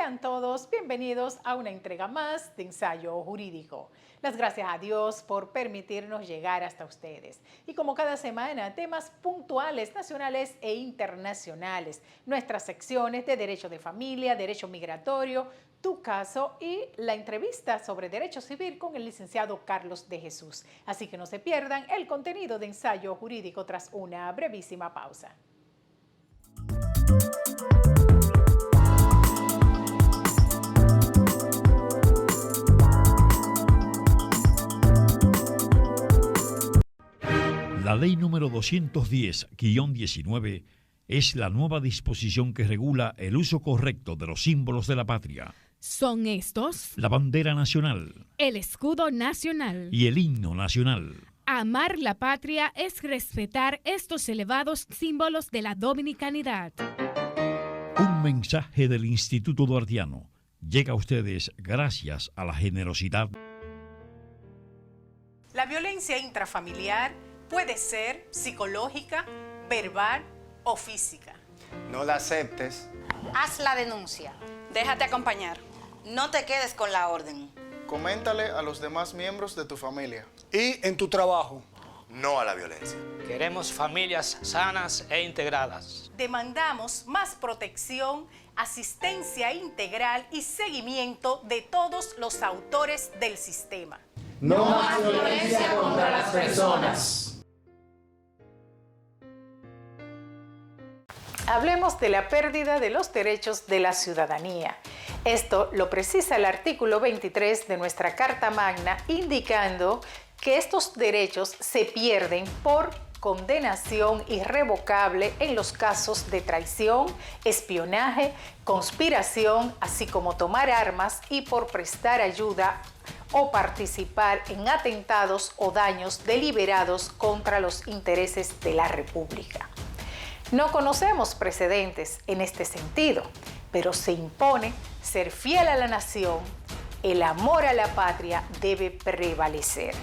Sean todos bienvenidos a una entrega más de Ensayo Jurídico. Las gracias a Dios por permitirnos llegar hasta ustedes. Y como cada semana, temas puntuales nacionales e internacionales. Nuestras secciones de Derecho de Familia, Derecho Migratorio, Tu Caso y la entrevista sobre Derecho Civil con el licenciado Carlos de Jesús. Así que no se pierdan el contenido de Ensayo Jurídico tras una brevísima pausa. La ley número 210-19 es la nueva disposición que regula el uso correcto de los símbolos de la patria. Son estos: la bandera nacional, el escudo nacional y el himno nacional. Amar la patria es respetar estos elevados símbolos de la dominicanidad. Un mensaje del Instituto Duartiano llega a ustedes gracias a la generosidad. La violencia intrafamiliar puede ser psicológica, verbal o física. No la aceptes. Haz la denuncia. Déjate acompañar. No te quedes con la orden. Coméntale a los demás miembros de tu familia. Y en tu trabajo. No a la violencia. Queremos familias sanas e integradas. Demandamos más protección, asistencia integral y seguimiento de todos los autores del sistema. No más violencia contra las personas. Hablemos de la pérdida de los derechos de la ciudadanía. Esto lo precisa el artículo 23 de nuestra Carta Magna, indicando que estos derechos se pierden por condenación irrevocable en los casos de traición, espionaje, conspiración, así como tomar armas y por prestar ayuda o participar en atentados o daños deliberados contra los intereses de la República. No conocemos precedentes en este sentido, pero se impone ser fiel a la nación, el amor a la patria debe prevalecer.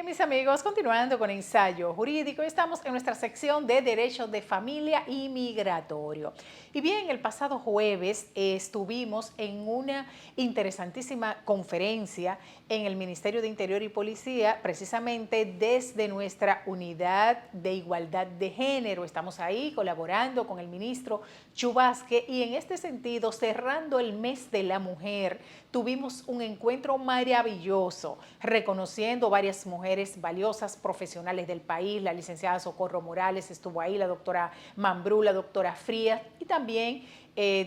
Mis amigos, continuando con Ensayo Jurídico, estamos en nuestra sección de Derecho de Familia y Migratorio. Y bien, el pasado jueves estuvimos en una interesantísima conferencia en el Ministerio de Interior y Policía, precisamente desde nuestra Unidad de Igualdad de Género. Estamos ahí colaborando con el ministro Chu Vázquez y en este sentido, cerrando el mes de la mujer, tuvimos un encuentro maravilloso, reconociendo varias mujeres valiosas, profesionales del país. La licenciada Socorro Morales estuvo ahí, la doctora Mambrú, la doctora Frías y también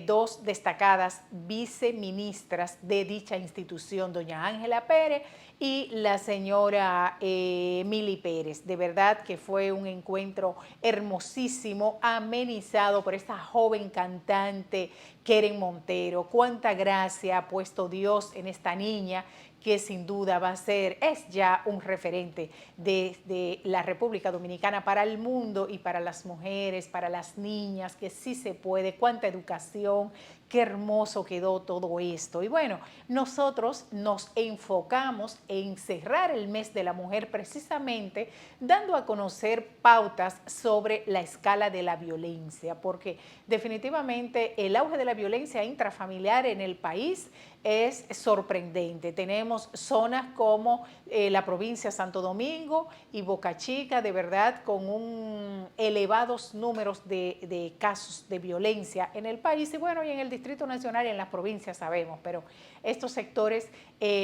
dos destacadas viceministras de dicha institución, doña Ángela Pérez y la señora Mili Pérez. De verdad que fue un encuentro hermosísimo, amenizado por esta joven cantante Keren Montero. Cuánta gracia ha puesto Dios en esta niña, que sin duda es ya un referente de la República Dominicana para el mundo y para las mujeres, para las niñas, que sí se puede, cuánta educación, qué hermoso quedó todo esto. Y bueno, nosotros nos enfocamos en cerrar el mes de la mujer precisamente dando a conocer pautas sobre la escala de la violencia, porque definitivamente el auge de la violencia intrafamiliar en el país es sorprendente. Tenemos zonas como la provincia de Santo Domingo y Boca Chica, de verdad, con elevados números de casos de violencia en el país y bueno, y en el Distrito Nacional y en las provincias sabemos, pero estos sectores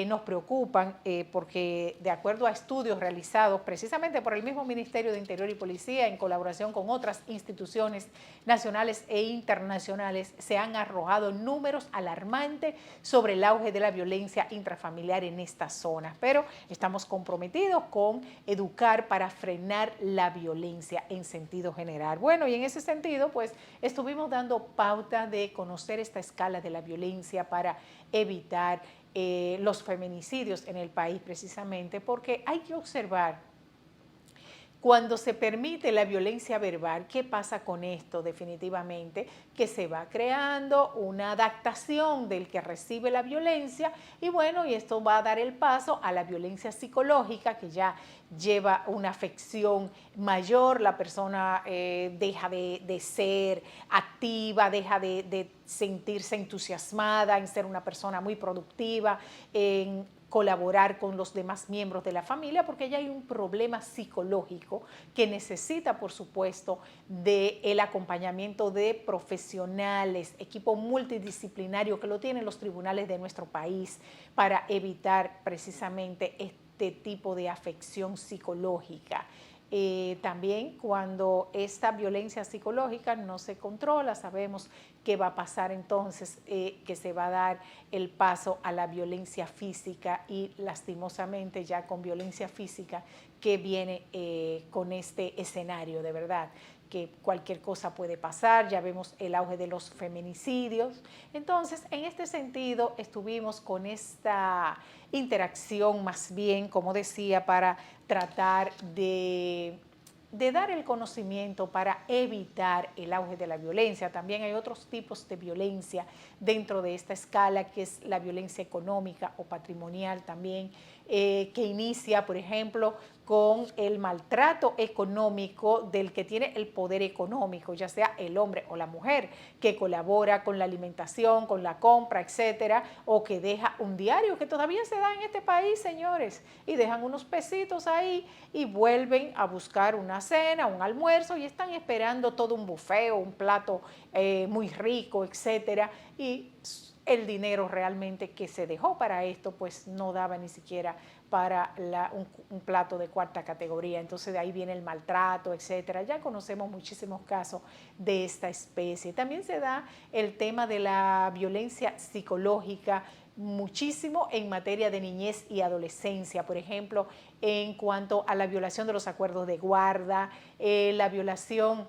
nos preocupan porque de acuerdo a estudios realizados precisamente por el mismo Ministerio de Interior y Policía en colaboración con otras instituciones nacionales e internacionales, se han arrojado números alarmantes sobre el auge de la violencia intrafamiliar en estas zonas, pero estamos comprometidos con educar para frenar la violencia en sentido general. Bueno, y en ese sentido, pues estuvimos dando pauta de conocer esta escala de la violencia para evitar los feminicidios en el país precisamente, porque hay que observar Cuando se permite la violencia verbal, ¿qué pasa con esto? Definitivamente que se va creando una adaptación del que recibe la violencia y bueno, y esto va a dar el paso a la violencia psicológica que ya lleva una afección mayor, la persona deja de ser activa, deja de sentirse entusiasmada en ser una persona muy productiva, en colaborar con los demás miembros de la familia, porque ya hay un problema psicológico que necesita, por supuesto, del acompañamiento de profesionales, equipo multidisciplinario que lo tienen los tribunales de nuestro país para evitar precisamente este tipo de afección psicológica. También cuando esta violencia psicológica no se controla, sabemos qué va a pasar entonces, que se va a dar el paso a la violencia física y lastimosamente ya con violencia física que viene con este escenario, de verdad que cualquier cosa puede pasar, ya vemos el auge de los feminicidios. Entonces, en este sentido, estuvimos con esta interacción más bien, como decía, para tratar de dar el conocimiento para evitar el auge de la violencia. También hay otros tipos de violencia dentro de esta escala, que es la violencia económica o patrimonial también, que inicia, por ejemplo, con el maltrato económico del que tiene el poder económico, ya sea el hombre o la mujer, que colabora con la alimentación, con la compra, etcétera, o que deja un diario, que todavía se da en este país, señores, y dejan unos pesitos ahí y vuelven a buscar una cena, un almuerzo y están esperando todo un buffet o un plato muy rico, etcétera, y el dinero realmente que se dejó para esto pues no daba ni siquiera para un plato de cuarta categoría. Entonces de ahí viene el maltrato, etcétera. Ya conocemos muchísimos casos de esta especie. También se da el tema de la violencia psicológica muchísimo en materia de niñez y adolescencia, por ejemplo, en cuanto a la violación de los acuerdos de guarda, la violación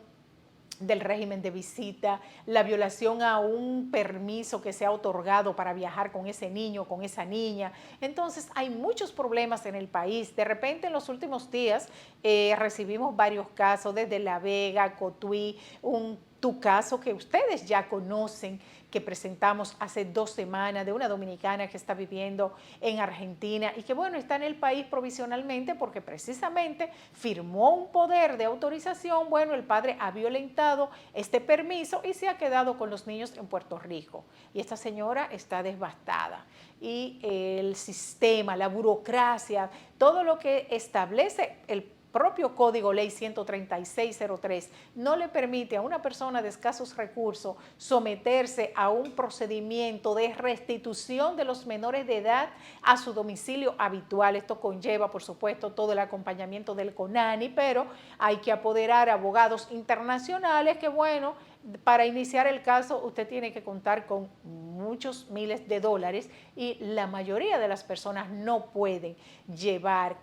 del régimen de visita, la violación a un permiso que se ha otorgado para viajar con ese niño, con esa niña. Entonces hay muchos problemas en el país. De repente en los últimos días recibimos varios casos desde La Vega, Cotuí, tu caso que ustedes ya conocen, que presentamos hace 2 semanas, de una dominicana que está viviendo en Argentina y que, bueno, está en el país provisionalmente porque precisamente firmó un poder de autorización. Bueno, el padre ha violentado este permiso y se ha quedado con los niños en Puerto Rico. Y esta señora está devastada. Y el sistema, la burocracia, todo lo que establece el propio Código Ley 13603 no le permite a una persona de escasos recursos someterse a un procedimiento de restitución de los menores de edad a su domicilio habitual. Esto conlleva, por supuesto, todo el acompañamiento del CONANI, pero hay que apoderar a abogados internacionales que, bueno, para iniciar el caso usted tiene que contar con muchos miles de dólares y la mayoría de las personas no pueden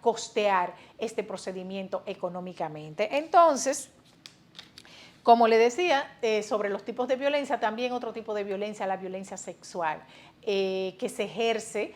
costear este procedimiento económicamente. Entonces, como le decía, sobre los tipos de violencia, también otro tipo de violencia, la violencia sexual, que se ejerce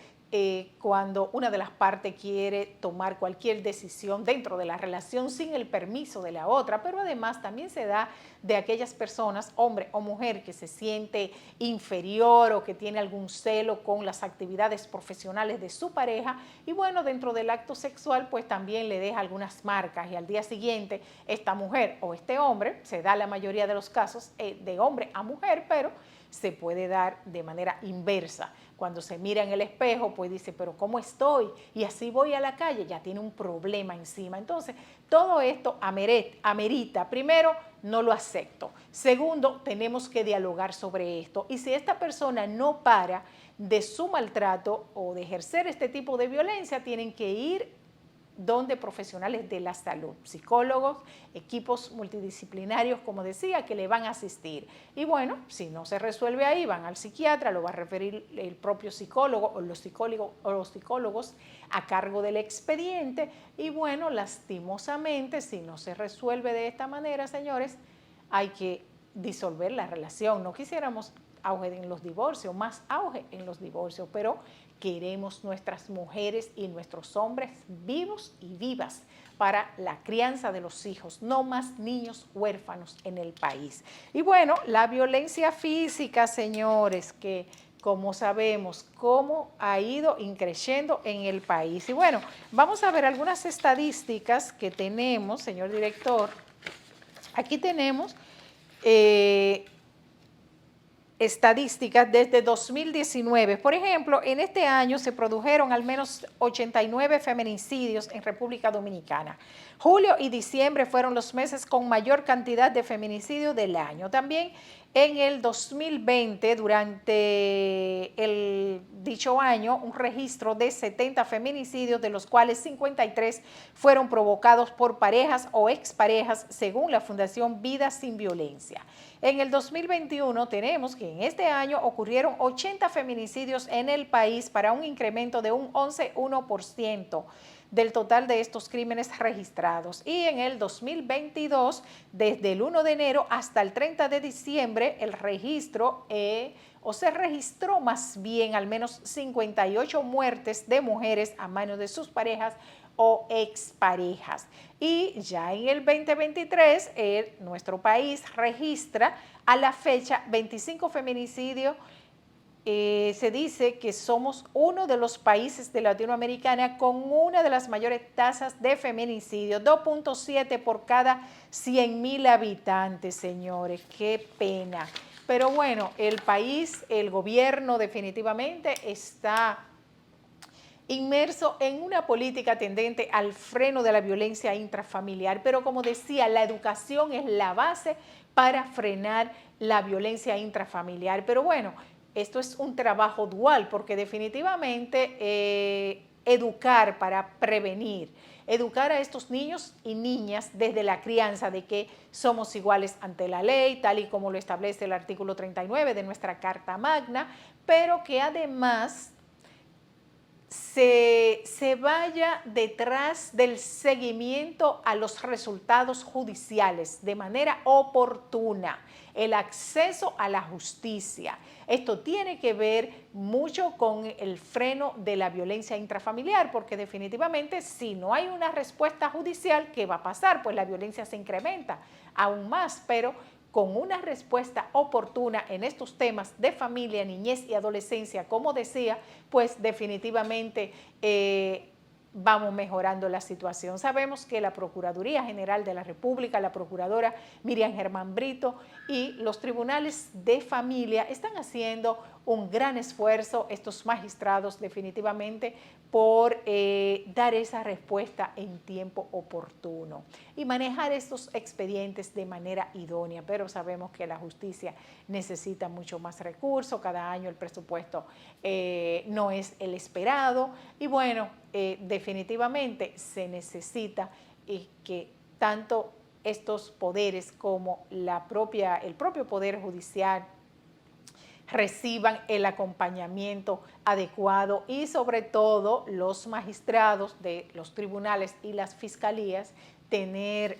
cuando una de las partes quiere tomar cualquier decisión dentro de la relación sin el permiso de la otra, pero además también se da de aquellas personas, hombre o mujer, que se siente inferior o que tiene algún celo con las actividades profesionales de su pareja y bueno, dentro del acto sexual pues también le deja algunas marcas y al día siguiente esta mujer o este hombre, se da la mayoría de los casos de hombre a mujer, pero se puede dar de manera inversa. Cuando se mira en el espejo, pues dice, pero ¿cómo estoy? Y así voy a la calle, ya tiene un problema encima. Entonces, todo esto amerita, primero, no lo acepto. Segundo, tenemos que dialogar sobre esto. Y si esta persona no para de su maltrato o de ejercer este tipo de violencia, tienen que ir donde profesionales de la salud, psicólogos, equipos multidisciplinarios, como decía, que le van a asistir. Y bueno, si no se resuelve ahí, van al psiquiatra, lo va a referir el propio psicólogo o los psicólogos a cargo del expediente. Y bueno, lastimosamente, si no se resuelve de esta manera, señores, hay que disolver la relación. No quisiéramos auge en los divorcios, más auge en los divorcios, pero queremos nuestras mujeres y nuestros hombres vivos y vivas para la crianza de los hijos, no más niños huérfanos en el país. Y bueno, la violencia física, señores, que como sabemos, cómo ha ido increciendo en el país. Y bueno, vamos a ver algunas estadísticas que tenemos, señor director. Aquí tenemos estadísticas desde 2019. Por ejemplo, en este año se produjeron al menos 89 feminicidios en República Dominicana. Julio y diciembre fueron los meses con mayor cantidad de feminicidios del año. También en el 2020, durante dicho año, un registro de 70 feminicidios, de los cuales 53 fueron provocados por parejas o exparejas, según la Fundación Vida Sin Violencia. En el 2021 tenemos que en este año ocurrieron 80 feminicidios en el país, para un incremento de un 11,1% del total de estos crímenes registrados. Y en el 2022, desde el 1 de enero hasta el 30 de diciembre, el registro, se registró más bien al menos 58 muertes de mujeres a manos de sus parejas o exparejas. Y ya en el 2023, nuestro país registra a la fecha 25 feminicidios. Se dice que somos uno de los países de Latinoamérica con una de las mayores tasas de feminicidio, 2.7 por cada 100.000 habitantes, señores. Qué pena. Pero bueno, el país, el gobierno definitivamente está inmerso en una política tendente al freno de la violencia intrafamiliar. Pero como decía, la educación es la base para frenar la violencia intrafamiliar. Pero bueno, esto es un trabajo dual, porque definitivamente educar para prevenir, educar a estos niños y niñas desde la crianza de que somos iguales ante la ley, tal y como lo establece el artículo 39 de nuestra Carta Magna, pero que además se vaya detrás del seguimiento a los resultados judiciales de manera oportuna, el acceso a la justicia. Esto tiene que ver mucho con el freno de la violencia intrafamiliar, porque definitivamente si no hay una respuesta judicial, ¿qué va a pasar? Pues la violencia se incrementa aún más, pero con una respuesta oportuna en estos temas de familia, niñez y adolescencia, como decía, pues definitivamente vamos mejorando la situación. Sabemos que la Procuraduría General de la República, la Procuradora Miriam Germán Brito y los tribunales de familia están haciendo un gran esfuerzo, estos magistrados definitivamente, por dar esa respuesta en tiempo oportuno y manejar estos expedientes de manera idónea. Pero sabemos que la justicia necesita mucho más recursos, cada año el presupuesto no es el esperado y bueno, definitivamente se necesita que tanto estos poderes como el propio Poder Judicial reciban el acompañamiento adecuado y sobre todo los magistrados de los tribunales y las fiscalías tener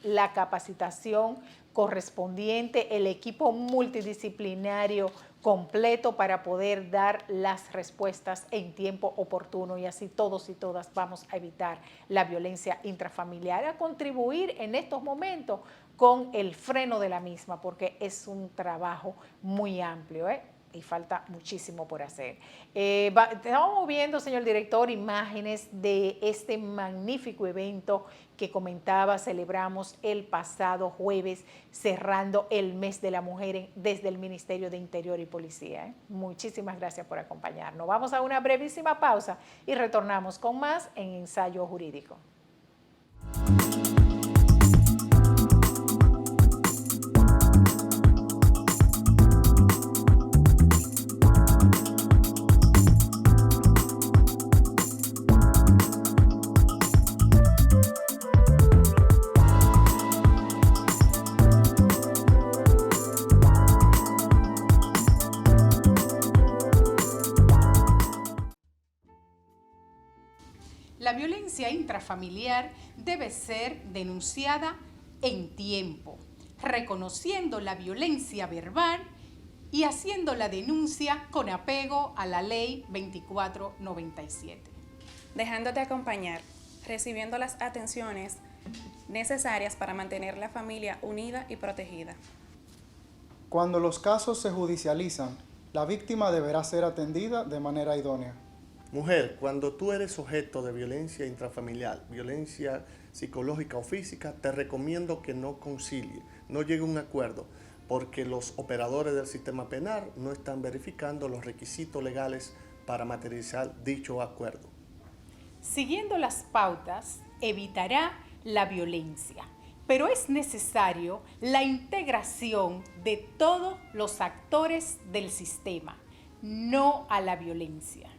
la capacitación correspondiente, el equipo multidisciplinario completo para poder dar las respuestas en tiempo oportuno y así todos y todas vamos a evitar la violencia intrafamiliar, a contribuir en estos momentos con el freno de la misma, porque es un trabajo muy amplio, y falta muchísimo por hacer. Estamos viendo, señor director, imágenes de este magnífico evento que comentaba, celebramos el pasado jueves, cerrando el mes de la mujer desde el Ministerio de Interior y Policía. Muchísimas gracias por acompañarnos. Vamos a una brevísima pausa y retornamos con más en Ensayo Jurídico. La violencia intrafamiliar debe ser denunciada en tiempo, reconociendo la violencia verbal y haciendo la denuncia con apego a la Ley 2497. Dejándote acompañar. recibiendo las atenciones necesarias para mantener la familia unida y protegida. Cuando los casos se judicializan, la víctima deberá ser atendida de manera idónea. Mujer, cuando tú eres objeto de violencia intrafamiliar, violencia psicológica o física, te recomiendo que no concilie, no llegue a un acuerdo, porque los operadores del sistema penal no están verificando los requisitos legales para materializar dicho acuerdo. Siguiendo las pautas, evitará la violencia, pero es necesario la integración de todos los actores del sistema, no a la violencia.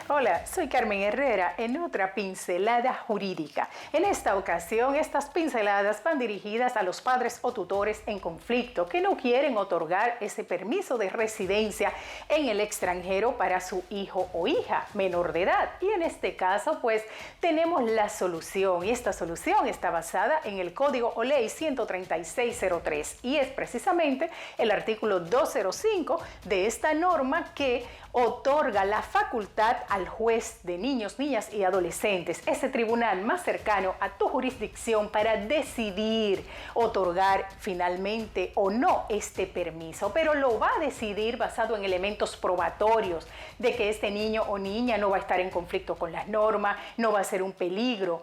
Hola, soy Carmen Herrera en otra pincelada jurídica. En esta ocasión, estas pinceladas van dirigidas a los padres o tutores en conflicto que no quieren otorgar ese permiso de residencia en el extranjero para su hijo o hija menor de edad. Y en este caso, pues, tenemos la solución. Y esta solución está basada en el Código o Ley 13603 y es precisamente el artículo 205 de esta norma que otorga la facultad al juez de niños, niñas y adolescentes, ese tribunal más cercano a tu jurisdicción, para decidir otorgar finalmente o no este permiso, pero lo va a decidir basado en elementos probatorios de que este niño o niña no va a estar en conflicto con las normas, no va a ser un peligro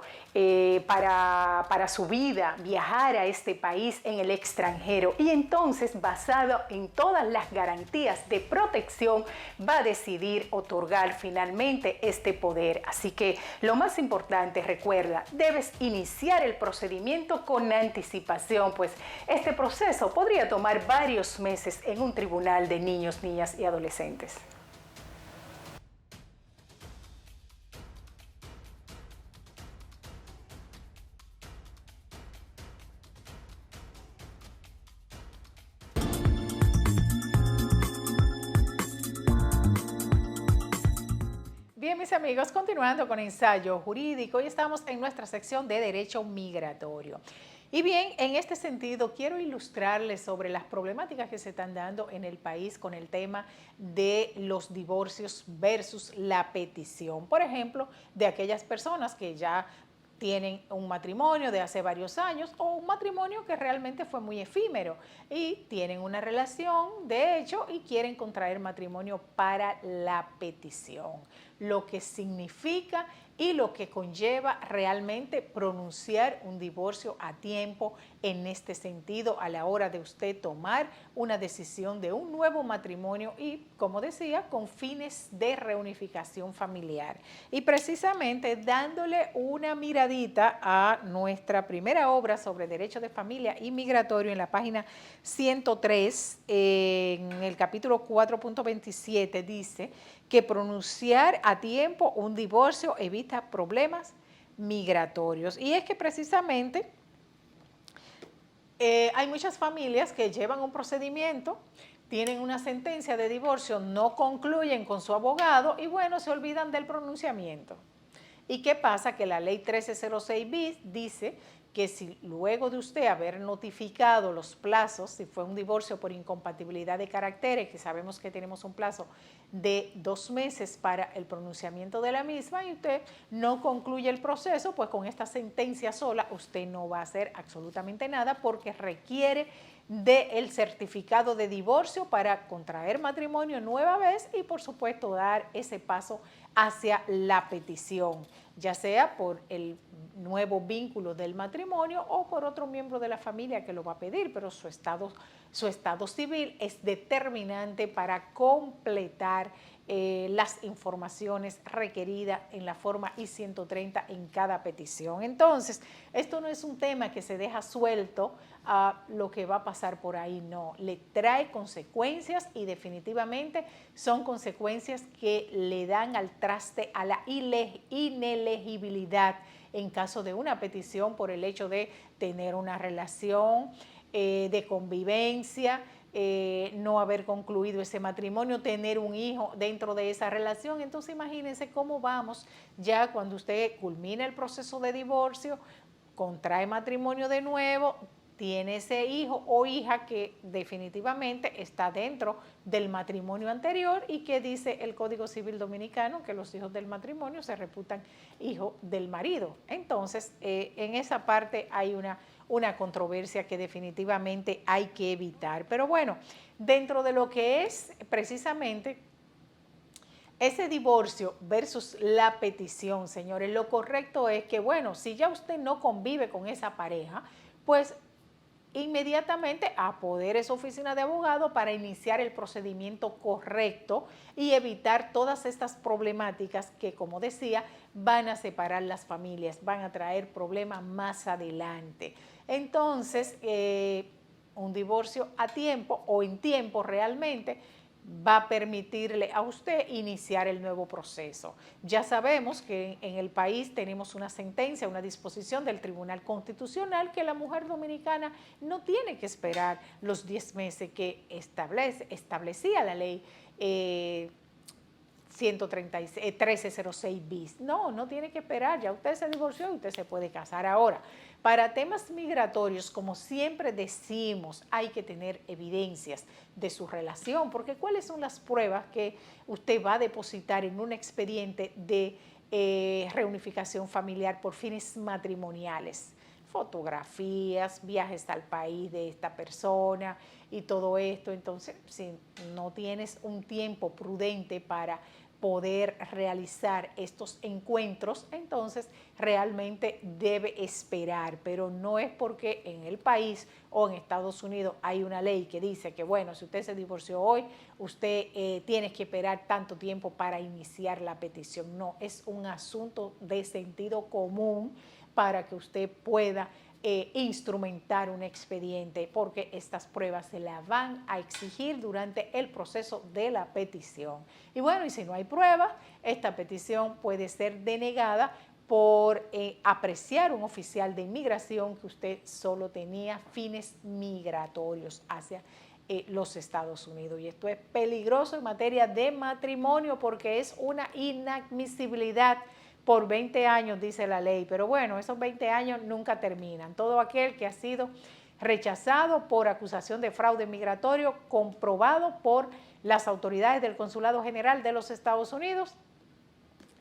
para su vida viajar a este país en el extranjero, y entonces, basado en todas las garantías de protección, va a decidir otorgar finalmente este poder. Así que lo más importante, recuerda, debes iniciar el procedimiento con anticipación, pues este proceso podría tomar varios meses en un tribunal de niños, niñas y adolescentes. Bien, mis amigos, continuando con ensayo jurídico, y estamos en nuestra sección de derecho migratorio. Y bien, en este sentido, quiero ilustrarles sobre las problemáticas que se están dando en el país con el tema de los divorcios versus la petición. Por ejemplo, de aquellas personas que ya tienen un matrimonio de hace varios años o un matrimonio que realmente fue muy efímero y tienen una relación de hecho y quieren contraer matrimonio para la petición, lo que significa y lo que conlleva realmente pronunciar un divorcio a tiempo en este sentido a la hora de usted tomar una decisión de un nuevo matrimonio y, como decía, con fines de reunificación familiar. Y precisamente dándole una miradita a nuestra primera obra sobre derecho de familia y migratorio en la página 103, en el capítulo 4.27, dice que pronunciar a tiempo un divorcio evita problemas migratorios. Y es que precisamente hay muchas familias que llevan un procedimiento, tienen una sentencia de divorcio, no concluyen con su abogado y bueno, se olvidan del pronunciamiento. ¿Y qué pasa? Que la ley 1306 bis dice que si luego de usted haber notificado los plazos, si fue un divorcio por incompatibilidad de caracteres, que sabemos que tenemos un plazo de 2 meses para el pronunciamiento de la misma, y usted no concluye el proceso, pues con esta sentencia sola usted no va a hacer absolutamente nada porque requiere del certificado de divorcio para contraer matrimonio nueva vez y por supuesto dar ese paso hacia la petición, ya sea por el nuevo vínculo del matrimonio o por otro miembro de la familia que lo va a pedir, pero su estado civil es determinante para completar las informaciones requeridas en la forma I-130 en cada petición. Entonces, esto no es un tema que se deja suelto a lo que va a pasar por ahí, no, le trae consecuencias y definitivamente son consecuencias que le dan al traste a la inelegibilidad en caso de una petición por el hecho de tener una relación de convivencia, no haber concluido ese matrimonio, tener un hijo dentro de esa relación. Entonces imagínense cómo vamos ya cuando usted culmina el proceso de divorcio, contrae matrimonio de nuevo, tiene ese hijo o hija que definitivamente está dentro del matrimonio anterior y que dice el Código Civil Dominicano que los hijos del matrimonio se reputan hijos del marido. Entonces, en esa parte hay una controversia que definitivamente hay que evitar. Pero bueno, dentro de lo que es precisamente ese divorcio versus la petición, señores, lo correcto es que, bueno, si ya usted no convive con esa pareja, pues inmediatamente apodere su oficina de abogado para iniciar el procedimiento correcto y evitar todas estas problemáticas que, como decía, van a separar las familias, van a traer problemas más adelante. Entonces, un divorcio a tiempo o en tiempo realmente va a permitirle a usted iniciar el nuevo proceso. Ya sabemos que en el país tenemos una sentencia, una disposición del Tribunal Constitucional que la mujer dominicana no tiene que esperar los 10 meses que establecía la ley 1306 bis. No tiene que esperar, ya usted se divorció y usted se puede casar ahora. Para temas migratorios, como siempre decimos, hay que tener evidencias de su relación, porque ¿cuáles son las pruebas que usted va a depositar en un expediente de reunificación familiar por fines matrimoniales? Fotografías, viajes al país de esta persona y todo esto. Entonces, si no tienes un tiempo prudente para poder realizar estos encuentros, entonces realmente debe esperar, pero no es porque en el país o en Estados Unidos hay una ley que dice que, bueno, si usted se divorció hoy, usted tiene que esperar tanto tiempo para iniciar la petición. No, es un asunto de sentido común para que usted pueda instrumentar un expediente, porque estas pruebas se las van a exigir durante el proceso de la petición. Y bueno, y si no hay pruebas, esta petición puede ser denegada por apreciar un oficial de inmigración que usted solo tenía fines migratorios hacia los Estados Unidos. Y esto es peligroso en materia de matrimonio porque es una inadmisibilidad por 20 años, dice la ley, pero bueno, esos 20 años nunca terminan. Todo aquel que ha sido rechazado por acusación de fraude migratorio comprobado por las autoridades del Consulado General de los Estados Unidos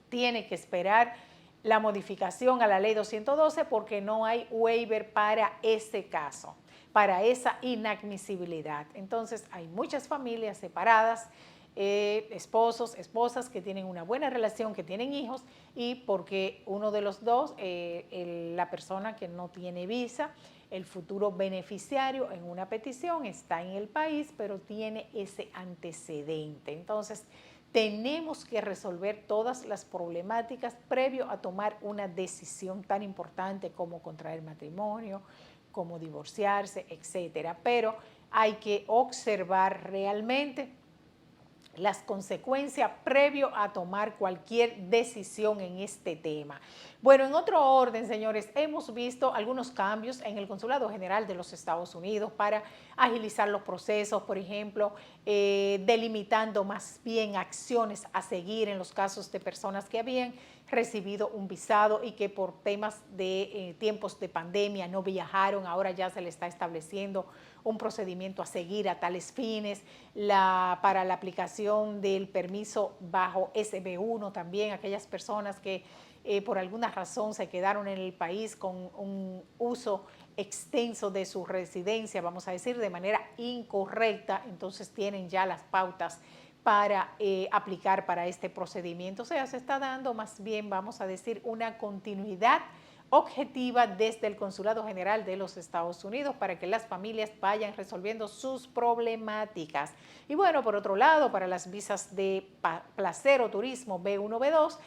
tiene que esperar la modificación a la ley 212 porque no hay waiver para ese caso, para esa inadmisibilidad. Entonces hay muchas familias separadas, esposos, esposas que tienen una buena relación, que tienen hijos y porque uno de los dos, la persona que no tiene visa, el futuro beneficiario en una petición está en el país, pero tiene ese antecedente. Entonces, tenemos que resolver todas las problemáticas previo a tomar una decisión tan importante como contraer matrimonio, como divorciarse, etcétera. Pero hay que observar realmente las consecuencias previo a tomar cualquier decisión en este tema. Bueno, en otro orden, señores, hemos visto algunos cambios en el Consulado General de los Estados Unidos para agilizar los procesos, por ejemplo, delimitando más bien acciones a seguir en los casos de personas que habían recibido un visado y que por temas de tiempos de pandemia no viajaron. Ahora ya se le está estableciendo un procedimiento a seguir a tales fines, para la aplicación del permiso bajo SB1 también, aquellas personas que por alguna razón se quedaron en el país con un uso extenso de su residencia, vamos a decir, de manera incorrecta, entonces tienen ya las pautas para aplicar para este procedimiento. O sea, se está dando más bien, vamos a decir, una continuidad objetiva desde el Consulado General de los Estados Unidos para que las familias vayan resolviendo sus problemáticas. Y bueno, por otro lado, para las visas de placer o turismo B1, B2,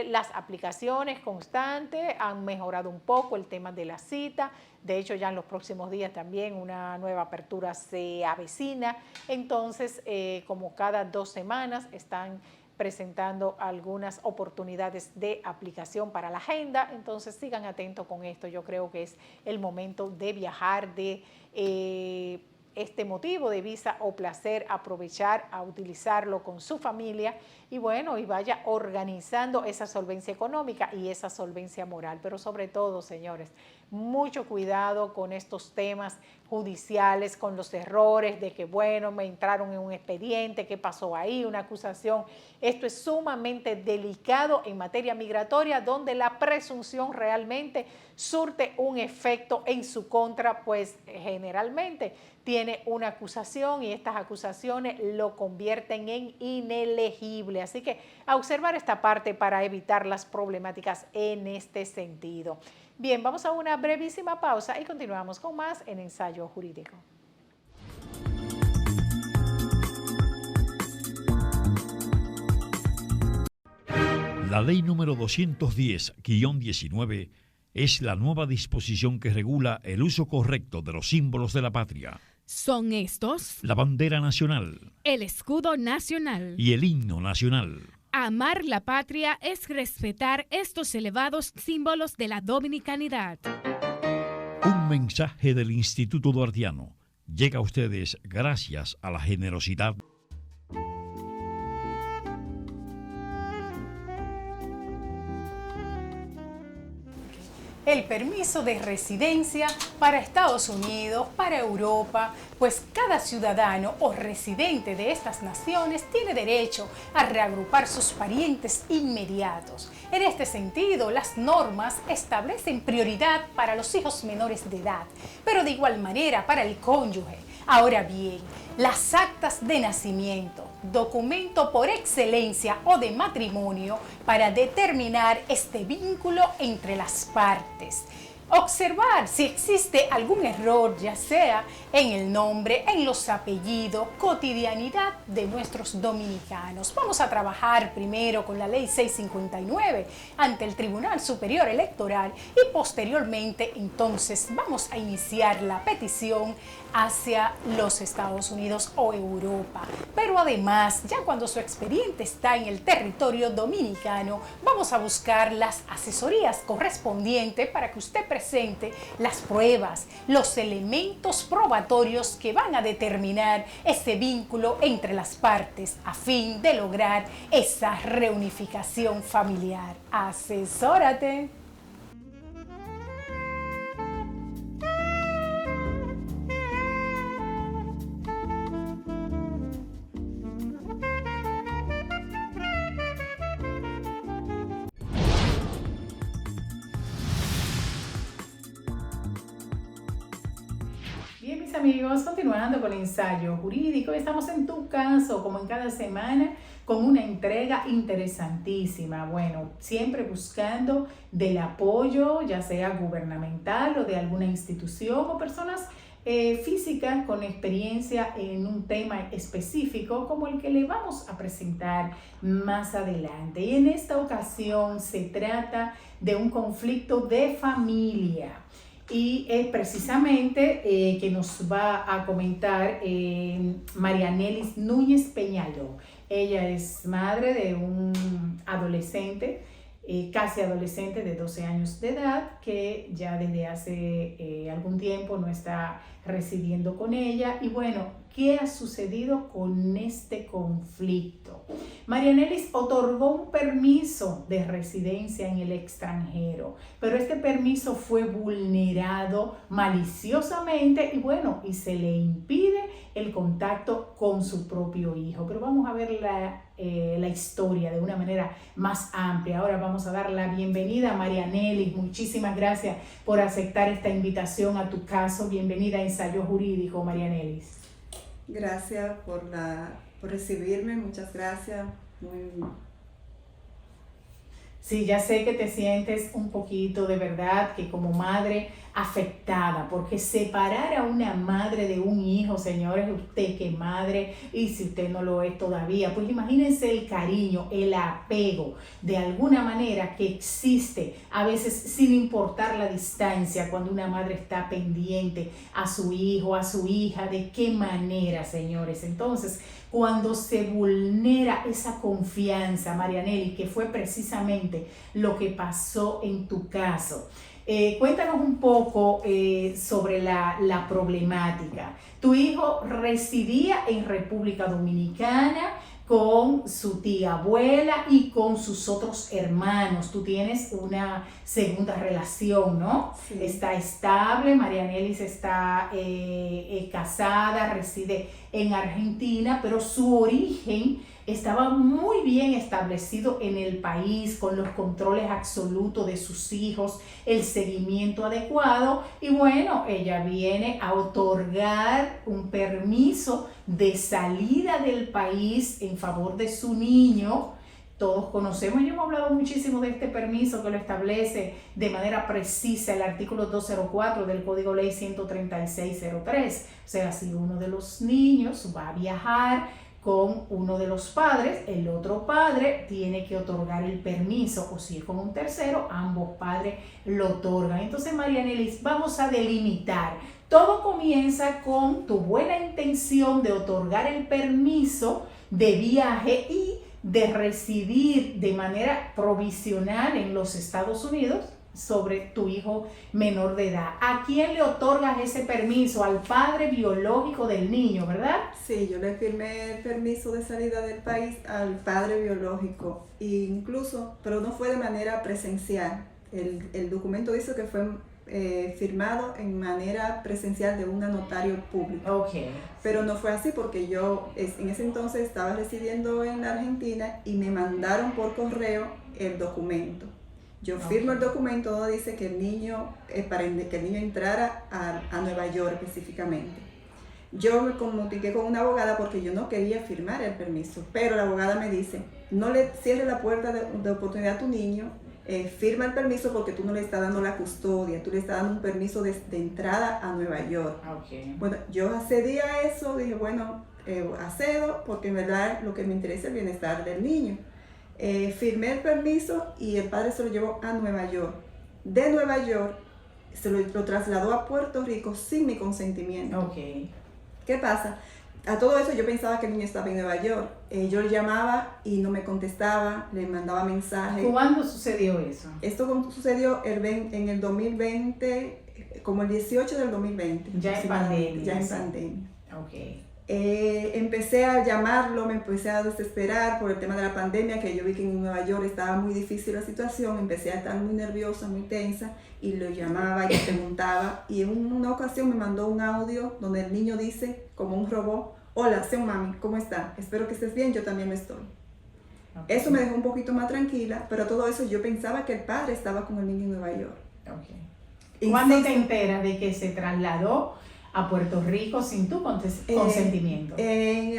las aplicaciones constantes han mejorado un poco el tema de la cita. De hecho, ya en los próximos días también una nueva apertura se avecina. Entonces, como cada 2 semanas están presentando algunas oportunidades de aplicación para la agenda, entonces sigan atentos con esto. Yo creo que es el momento de viajar, de este motivo de visa o placer, aprovechar a utilizarlo con su familia y bueno, y vaya organizando esa solvencia económica y esa solvencia moral, pero sobre todo, señores, mucho cuidado con estos temas judiciales, con los errores de que, bueno, me entraron en un expediente, ¿qué pasó ahí? Una acusación. Esto es sumamente delicado en materia migratoria, donde la presunción realmente surte un efecto en su contra, pues generalmente tiene una acusación y estas acusaciones lo convierten en inelegible. Así que a observar esta parte para evitar las problemáticas en este sentido. Bien, vamos a una brevísima pausa y continuamos con más en Ensayo Jurídico. La ley número 210-19 es la nueva disposición que regula el uso correcto de los símbolos de la patria. Son estos: La bandera nacional el escudo nacional. y el himno nacional. Amar la patria es respetar estos elevados símbolos de la dominicanidad. Un mensaje del Instituto Duartiano llega a ustedes gracias a la generosidad. El permiso de residencia para Estados Unidos, para Europa, pues cada ciudadano o residente de estas naciones tiene derecho a reagrupar sus parientes inmediatos. En este sentido, las normas establecen prioridad para los hijos menores de edad, pero de igual manera para el cónyuge. Ahora bien, las actas de nacimiento, documento por excelencia o de matrimonio para determinar este vínculo entre las partes. Observar si existe algún error, ya sea en el nombre, en los apellidos, cotidianidad de nuestros dominicanos. Vamos a trabajar primero con la Ley 659 ante el Tribunal Superior Electoral y posteriormente entonces vamos a iniciar la petición hacia los Estados Unidos o Europa. Pero además, ya cuando su expediente está en el territorio dominicano, vamos a buscar las asesorías correspondientes para que usted presente las pruebas, los elementos probatorios que van a determinar ese vínculo entre las partes a fin de lograr esa reunificación familiar. Asesórate. Bien, mis amigos, continuando con el ensayo jurídico, estamos en tu caso, como en cada semana, con una entrega interesantísima. Bueno, siempre buscando del apoyo, ya sea gubernamental o de alguna institución o personas físicas con experiencia en un tema específico como el que le vamos a presentar más adelante. Y en esta ocasión se trata de un conflicto de familia. Y es precisamente que nos va a comentar Marianelis Núñez Peñaló. Ella es madre de un adolescente, casi adolescente de 12 años de edad, que ya desde hace algún tiempo no está residiendo con ella. Y bueno, ¿qué ha sucedido con este conflicto? Marianelis otorgó un permiso de residencia en el extranjero, pero este permiso fue vulnerado maliciosamente y bueno, y se le impide el contacto con su propio hijo. Pero vamos a ver la historia de una manera más amplia. Ahora vamos a dar la bienvenida a Marianelis. Muchísimas gracias por aceptar esta invitación a tu caso. Bienvenida a Ensayo Jurídico, Marianelis. Gracias por recibirme, muchas gracias. Sí, ya sé que te sientes un poquito de verdad que como madre afectada, porque separar a una madre de un hijo, señores, usted que es madre, y si usted no lo es todavía, pues imagínense el cariño, el apego, de alguna manera que existe, a veces sin importar la distancia, cuando una madre está pendiente a su hijo, a su hija, de qué manera, señores. Entonces, cuando se vulnera esa confianza, Marianelis, que fue precisamente lo que pasó en tu caso, cuéntanos un poco sobre la problemática. Tu hijo residía en República Dominicana, con su tía abuela y con sus otros hermanos. Tú tienes una segunda relación, ¿no? Sí. Está estable, Marianelis está casada, reside en Argentina, pero su origen estaba muy bien establecido en el país, con los controles absolutos de sus hijos, el seguimiento adecuado, y bueno, ella viene a otorgar un permiso de salida del país en favor de su niño. Todos conocemos, y hemos hablado muchísimo de este permiso que lo establece de manera precisa el artículo 204 del Código Ley 13603. O sea, si uno de los niños va a viajar con uno de los padres, el otro padre tiene que otorgar el permiso, o si es con un tercero, ambos padres lo otorgan. Entonces, Marianelis, vamos a delimitar. Todo comienza con tu buena intención de otorgar el permiso de viaje y de residir de manera provisional en los Estados Unidos sobre tu hijo menor de edad. ¿A quién le otorgas ese permiso? Al padre biológico del niño, ¿verdad? Sí, yo le firmé el permiso de salida del país al padre biológico, incluso, pero no fue de manera presencial. El documento dice que fue firmado en manera presencial de un notario público. Okay. Pero no fue así porque yo en ese entonces estaba residiendo en la Argentina y me mandaron por correo el documento. Yo firmo el documento donde dice que el niño, para que el niño entrara a Nueva York específicamente. Yo me comuniqué con una abogada porque yo no quería firmar el permiso, pero la abogada me dice, no le cierres la puerta de oportunidad a tu niño, firma el permiso porque tú no le estás dando la custodia, tú le estás dando un permiso de entrada a Nueva York. Okay. Bueno, yo accedí a eso, dije, bueno, accedo porque en verdad lo que me interesa es el bienestar del niño. Firmé el permiso y el padre se lo llevó a Nueva York. De Nueva York se lo trasladó a Puerto Rico sin mi consentimiento. Okay. ¿Qué pasa? A todo eso yo pensaba que el niño estaba en Nueva York. Yo le llamaba y no me contestaba, le mandaba mensajes. ¿Cuándo sucedió eso? Esto sucedió en el 2020, como el 18 del 2020. Ya en pandemia. Ya en pandemia. Okay. Empecé a llamarlo, me empecé a desesperar por el tema de la pandemia, que yo vi que en Nueva York estaba muy difícil la situación, empecé a estar muy nerviosa, muy tensa, y lo llamaba y le preguntaba, y en una ocasión me mandó un audio donde el niño dice, como un robot, hola, soy mami, ¿cómo está? Espero que estés bien, yo también lo estoy. Okay. Eso me dejó un poquito más tranquila, pero todo eso yo pensaba que el padre estaba con el niño en Nueva York. Okay. ¿Cuándo te enteras de que se trasladó a Puerto Rico sin tu consentimiento?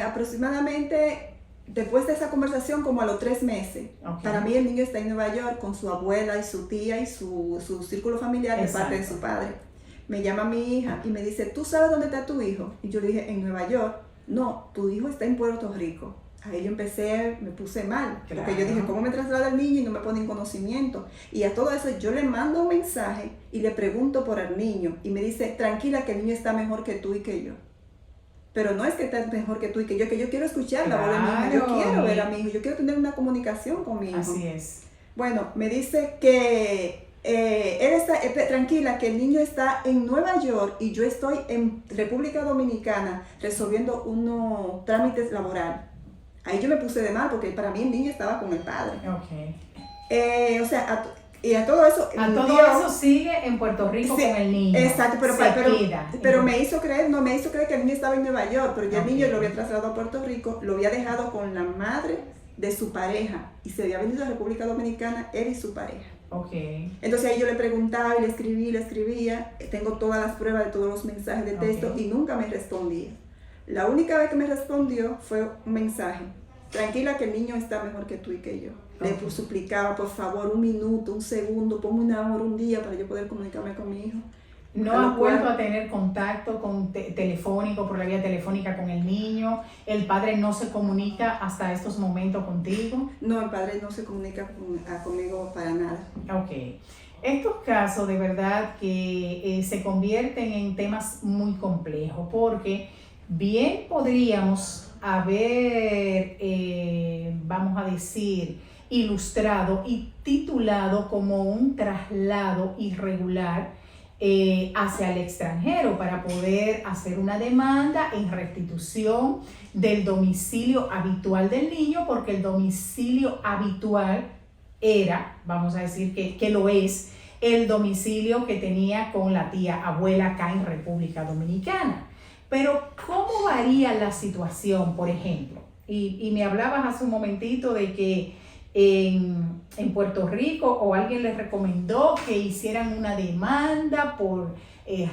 Aproximadamente después de esa conversación, como a los 3 meses. Okay. Para mí el niño está en Nueva York con su abuela y su tía y su círculo familiar. Exacto. De parte de su padre. Me llama mi hija y me dice, ¿tú sabes dónde está tu hijo? Y yo le dije, en Nueva York. No, tu hijo está en Puerto Rico. Ahí yo me puse mal, claro. Porque yo dije, ¿cómo me traslada el niño y no me pone en conocimiento? Y a todo eso yo le mando un mensaje y le pregunto por el niño y me dice, tranquila que el niño está mejor que tú y que yo. Pero no es que está mejor que tú y que yo quiero escuchar la voz de mi hijo, yo quiero ver a mi hijo, yo quiero tener una comunicación con mi hijo. Así es. Bueno, me dice que él está, tranquila que el niño está en Nueva York y yo estoy en República Dominicana resolviendo unos trámites laborales. Ahí yo me puse de mal porque para mí el niño estaba con el padre. Okay. O sea, y a todo eso... eso sigue en Puerto Rico, sí, con el niño. Exacto, pero me hizo creer que el niño estaba en Nueva York, pero ya el niño lo había trasladado a Puerto Rico, lo había dejado con la madre de su pareja y se había venido a la República Dominicana él y su pareja. Okay. Entonces ahí yo le preguntaba y le escribía, tengo todas las pruebas de todos los mensajes de texto y nunca me respondía. La única vez que me respondió fue un mensaje, tranquila que el niño está mejor que tú y que yo. Le suplicaba, por favor, 1 minuto, 1 segundo, ponme 1 hora, un día para yo poder comunicarme con mi hijo. ¿No has vuelto a tener contacto telefónico, por la vía telefónica con el niño? ¿El padre no se comunica hasta estos momentos contigo? No, el padre no se comunica conmigo para nada. Ok. Estos casos de verdad que se convierten en temas muy complejos porque bien podríamos haber, vamos a decir, ilustrado y titulado como un traslado irregular hacia el extranjero para poder hacer una demanda en restitución del domicilio habitual del niño, porque el domicilio habitual era, vamos a decir que lo es, el domicilio que tenía con la tía abuela acá en República Dominicana. Pero ¿cómo varía la situación, por ejemplo? Y me hablabas hace un momentito de que en Puerto Rico o alguien les recomendó que hicieran una demanda por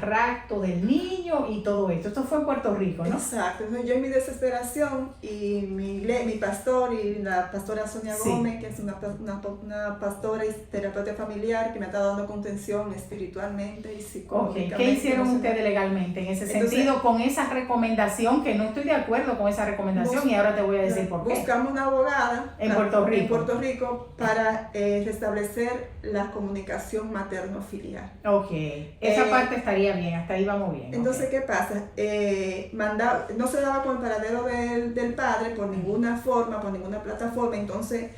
rapto del niño y todo esto. Esto fue en Puerto Rico, ¿no? Exacto. Yo en mi desesperación y mi pastor y la pastora Sonia Gómez, que es una pastora y terapeuta familiar que me ha estado dando contención espiritualmente y psicológicamente. Okay. ¿Qué hicieron ustedes legalmente en ese sentido con esa recomendación? Que no estoy de acuerdo con esa recomendación y ahora te voy a decir por qué. Buscamos una abogada en Puerto Rico para restablecer la comunicación materno-filial. Ok, esa parte estaría bien, hasta ahí vamos bien. Entonces, ¿qué pasa? No se daba con el paradero del padre por ninguna forma, por ninguna plataforma. Entonces,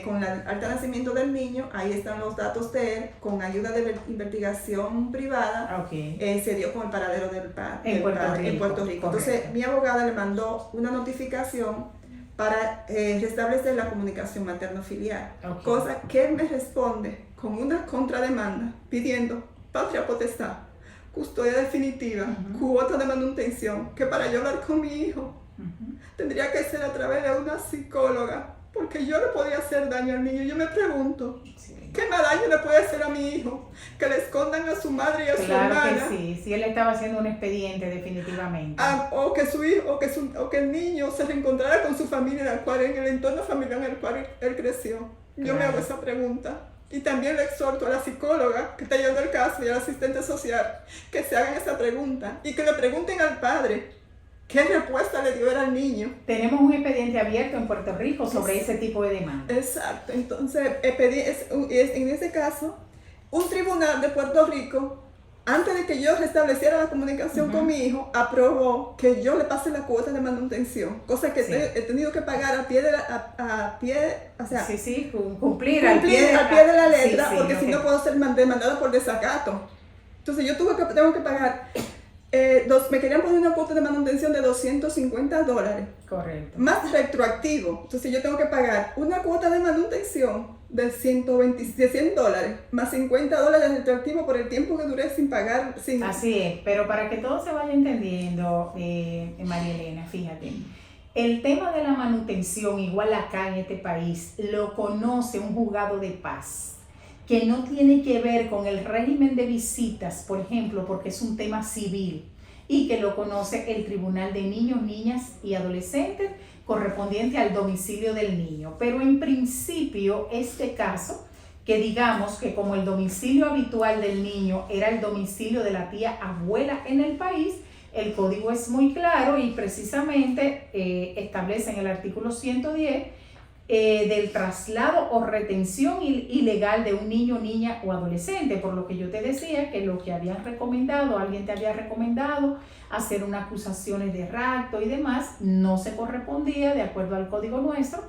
con el acta de nacimiento del niño, ahí están los datos de él, con ayuda de investigación privada, se dio con el paradero del padre en Puerto Rico. Entonces, mi abogada le mandó una notificación para restablecer la comunicación materno-filial, cosa que él me responde con una contrademanda pidiendo patria potestad, custodia definitiva, cuota de manutención, que para yo hablar con mi hijo tendría que ser a través de una psicóloga, porque yo no podía hacer daño al niño. Yo me pregunto, ¿qué más daño le puede hacer a mi hijo? Que le escondan a su madre y a su hermana. Claro que sí, si él estaba haciendo un expediente definitivamente. O que su hijo, o que el niño se reencontrara con su familia, en el entorno familiar en el cual él creció. Yo me hago esa pregunta. Y también le exhorto a la psicóloga que está llevando el caso y al asistente social que se hagan esa pregunta y que le pregunten al padre qué respuesta le dio él al niño. Tenemos un expediente abierto en Puerto Rico sobre ese tipo de demanda. Exacto. Entonces, en ese caso, un tribunal de Puerto Rico, antes de que yo restableciera la comunicación con mi hijo, aprobó que yo le pase la cuota de manutención, cosa que he tenido que pagar cumplir al pie de la letra, porque si no puedo ser demandada por desacato. Entonces yo tengo que pagar, me querían poner una cuota de manutención de $250. Correcto. Más retroactivo. Entonces yo tengo que pagar una cuota de manutención de $100 más $50 retroactivo por el tiempo que duré sin pagar. Así es, pero para que todo se vaya entendiendo, María Elena, fíjate, el tema de la manutención, igual acá en este país, lo conoce un juzgado de paz, que no tiene que ver con el régimen de visitas, por ejemplo, porque es un tema civil, y que lo conoce el Tribunal de Niños, Niñas y Adolescentes, correspondiente al domicilio del niño. Pero en principio, este caso, que digamos que como el domicilio habitual del niño era el domicilio de la tía abuela en el país, el código es muy claro y precisamente establece en el artículo 110 del traslado o retención ilegal de un niño, niña o adolescente, por lo que yo te decía que lo que habían recomendado, alguien te había recomendado hacer unas acusaciones de rapto y demás, no se correspondía de acuerdo al código nuestro,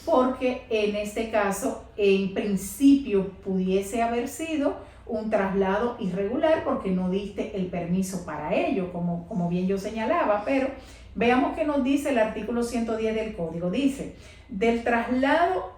porque en este caso, en principio, pudiese haber sido un traslado irregular porque no diste el permiso para ello, como bien yo señalaba, pero veamos qué nos dice el artículo 110 del código. Dice, del traslado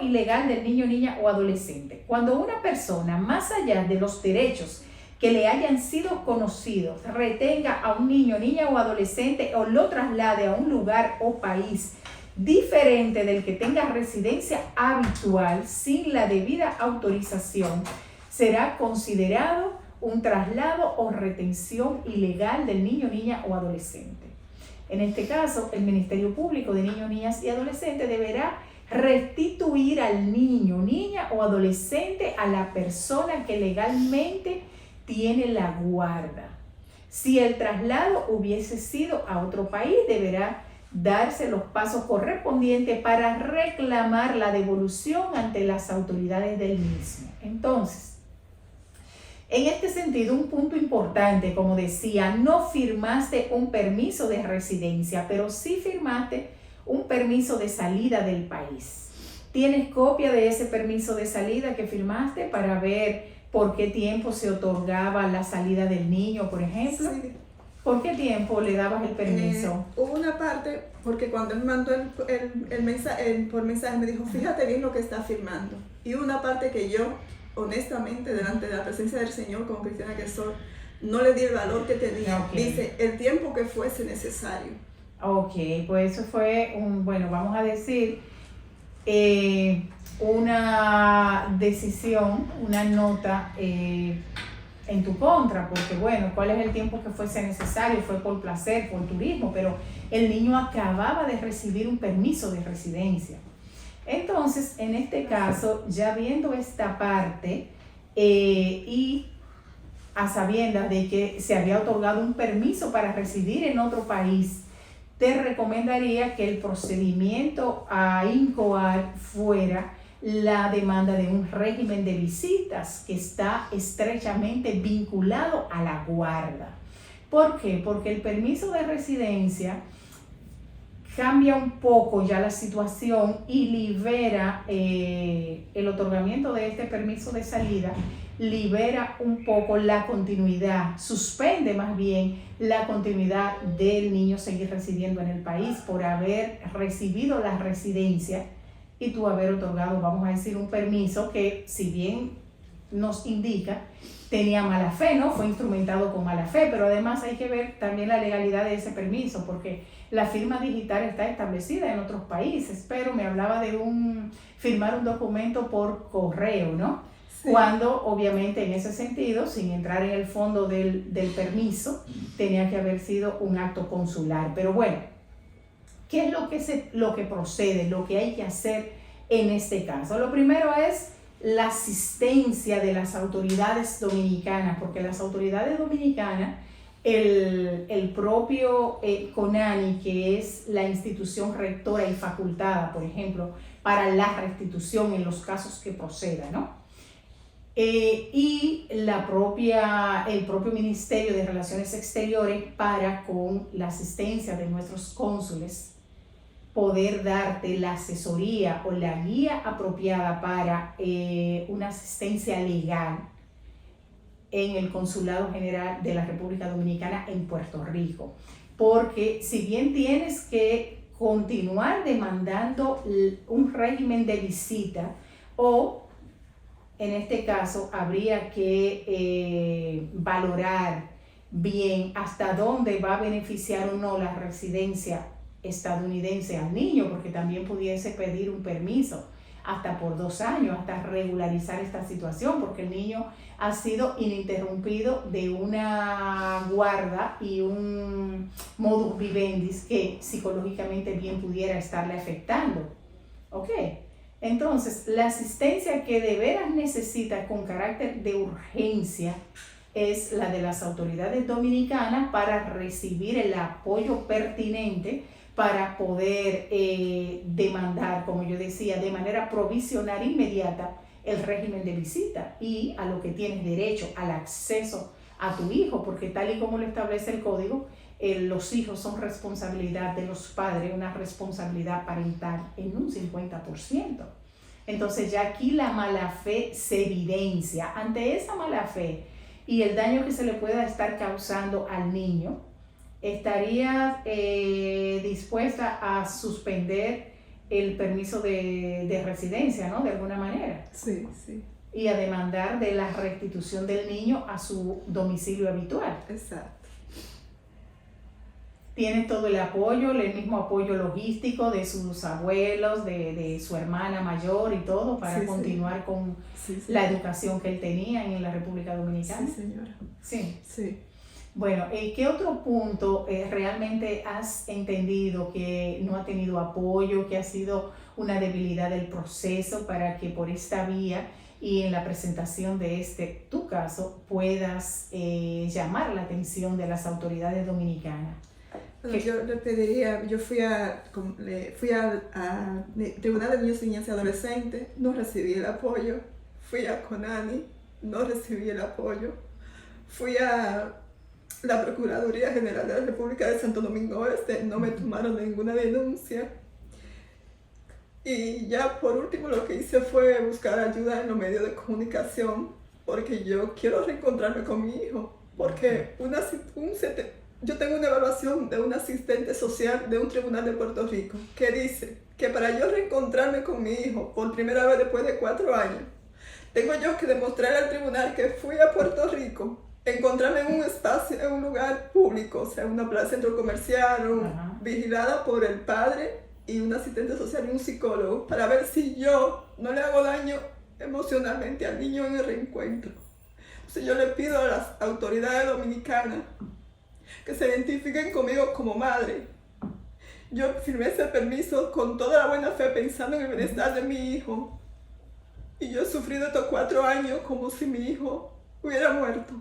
ilegal del niño, niña o adolescente. Cuando una persona, más allá de los derechos que le hayan sido conocidos, retenga a un niño, niña o adolescente o lo traslade a un lugar o país diferente del que tenga residencia habitual sin la debida autorización, será considerado un traslado o retención ilegal del niño, niña o adolescente. En este caso, el Ministerio Público de Niños, Niñas y Adolescentes deberá restituir al niño, niña o adolescente a la persona que legalmente tiene la guarda. Si el traslado hubiese sido a otro país, deberá darse los pasos correspondientes para reclamar la devolución ante las autoridades del mismo. Entonces, en este sentido, un punto importante, como decía, no firmaste un permiso de residencia, pero sí firmaste un permiso de salida del país. ¿Tienes copia de ese permiso de salida que firmaste para ver por qué tiempo se otorgaba la salida del niño, por ejemplo. Sí. ¿Por qué tiempo le dabas el permiso? Hubo una parte, porque cuando él me mandó el mensaje, por mensaje me dijo, fíjate bien lo que está firmando. Y hubo una parte que yo, honestamente, delante de la presencia del Señor, como cristiana que soy, no le di el valor que tenía. Okay. Dice, el tiempo que fuese necesario. Ok, pues eso fue vamos a decir, una decisión, una nota en tu contra, porque bueno, ¿cuál es el tiempo que fuese necesario? Fue por placer, por turismo, pero el niño acababa de recibir un permiso de residencia. Entonces, en este caso, ya viendo esta parte y a sabiendas de que se había otorgado un permiso para residir en otro país, te recomendaría que el procedimiento a incoar fuera la demanda de un régimen de visitas que está estrechamente vinculado a la guarda. ¿Por qué? Porque el permiso de residencia cambia un poco ya la situación y libera el otorgamiento de este permiso de salida, libera un poco la continuidad, suspende más bien la continuidad del niño seguir residiendo en el país por haber recibido la residencia y tú haber otorgado, vamos a decir, un permiso que, si bien nos indica, tenía mala fe, ¿no? Fue instrumentado con mala fe, pero además hay que ver también la legalidad de ese permiso, porque la firma digital está establecida en otros países, pero me hablaba de firmar un documento por correo, ¿no? Sí. Cuando, obviamente, en ese sentido, sin entrar en el fondo del permiso, tenía que haber sido un acto consular. Pero bueno, ¿qué es lo que procede, lo que hay que hacer en este caso? Lo primero es la asistencia de las autoridades dominicanas, porque las autoridades dominicanas, el propio CONANI, que es la institución rectora y facultada, por ejemplo, para la restitución en los casos que proceda, ¿no? Y el propio Ministerio de Relaciones Exteriores para, con la asistencia de nuestros cónsules, poder darte la asesoría o la guía apropiada para una asistencia legal en el Consulado General de la República Dominicana en Puerto Rico. Porque si bien tienes que continuar demandando un régimen de visita, o en este caso habría que valorar bien hasta dónde va a beneficiar o no la residencia estadounidense al niño, porque también pudiese pedir un permiso hasta por 2 años, hasta regularizar esta situación, porque el niño ha sido ininterrumpido de una guarda y un modus vivendi que psicológicamente bien pudiera estarle afectando. ¿Ok? Entonces, la asistencia que de veras necesita con carácter de urgencia es la de las autoridades dominicanas para recibir el apoyo pertinente para poder demandar, como yo decía, de manera provisional inmediata el régimen de visita y a lo que tienes derecho, al acceso a tu hijo, porque tal y como lo establece el código, los hijos son responsabilidad de los padres, una responsabilidad parental en un 50%. Entonces ya aquí la mala fe se evidencia. Ante esa mala fe y el daño que se le pueda estar causando al niño, ¿estarías dispuesta a suspender el permiso de residencia, ¿no? De alguna manera. Sí, sí. Y a demandar de la restitución del niño a su domicilio habitual. Exacto. Tiene todo el apoyo, el mismo apoyo logístico de sus abuelos, de su hermana mayor y todo, para continuar con la educación que él tenía en la República Dominicana. Sí, señora. Sí. Sí. Bueno, ¿qué otro punto realmente has entendido que no ha tenido apoyo, que ha sido una debilidad del proceso para que por esta vía y en la presentación de tu caso puedas llamar la atención de las autoridades dominicanas? Bueno, yo le pediría, yo fui al Tribunal de Niños, Niñas y Adolescentes, no recibí el apoyo. Fui a CONANI, no recibí el apoyo. Fui a la Procuraduría General de la República de Santo Domingo Este, no me tomaron ninguna denuncia. Y ya por último lo que hice fue buscar ayuda en los medios de comunicación, porque yo quiero reencontrarme con mi hijo, porque yo tengo una evaluación de un asistente social de un tribunal de Puerto Rico que dice que para yo reencontrarme con mi hijo por primera vez después de 4 años, tengo yo que demostrar al tribunal que fui a Puerto Rico, encontrarme en un espacio, en un lugar público, o sea, una plaza, centro comercial, vigilada por el padre y un asistente social y un psicólogo, para ver si yo no le hago daño emocionalmente al niño en el reencuentro. Entonces yo le pido a las autoridades dominicanas que se identifiquen conmigo como madre. Yo firmé ese permiso con toda la buena fe pensando en el bienestar de mi hijo. Y yo he sufrido estos 4 años como si mi hijo hubiera muerto.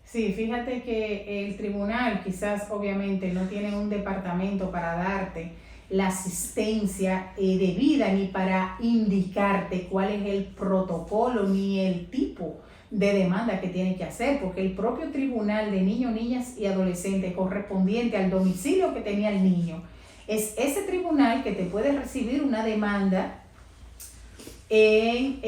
Sí, fíjate que el tribunal quizás obviamente no tiene un departamento para darte la asistencia debida ni para indicarte cuál es el protocolo ni el tipo de demanda que tiene que hacer, porque el propio tribunal de niños, niñas y adolescentes correspondiente al domicilio que tenía el niño es ese tribunal que te puede recibir una demanda en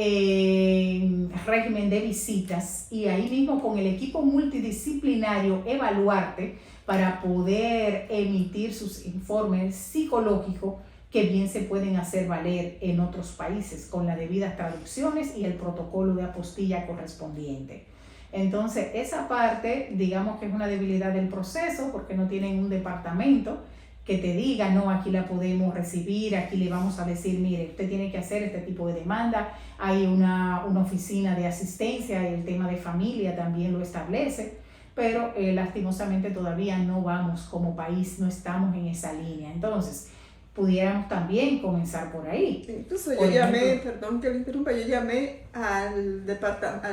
régimen de visitas y ahí mismo con el equipo multidisciplinario evaluarte para poder emitir sus informes psicológicos que bien se pueden hacer valer en otros países con las debidas traducciones y el protocolo de apostilla correspondiente. Entonces, esa parte, digamos que es una debilidad del proceso porque no tienen un departamento que te diga, no, aquí la podemos recibir, aquí le vamos a decir, mire, usted tiene que hacer este tipo de demanda. Hay una oficina de asistencia, el tema de familia también lo establece, pero lastimosamente todavía no vamos como país, no estamos en esa línea. Entonces, pudiéramos también comenzar por ahí. Incluso yo llamé, perdón que le interrumpa, yo llamé a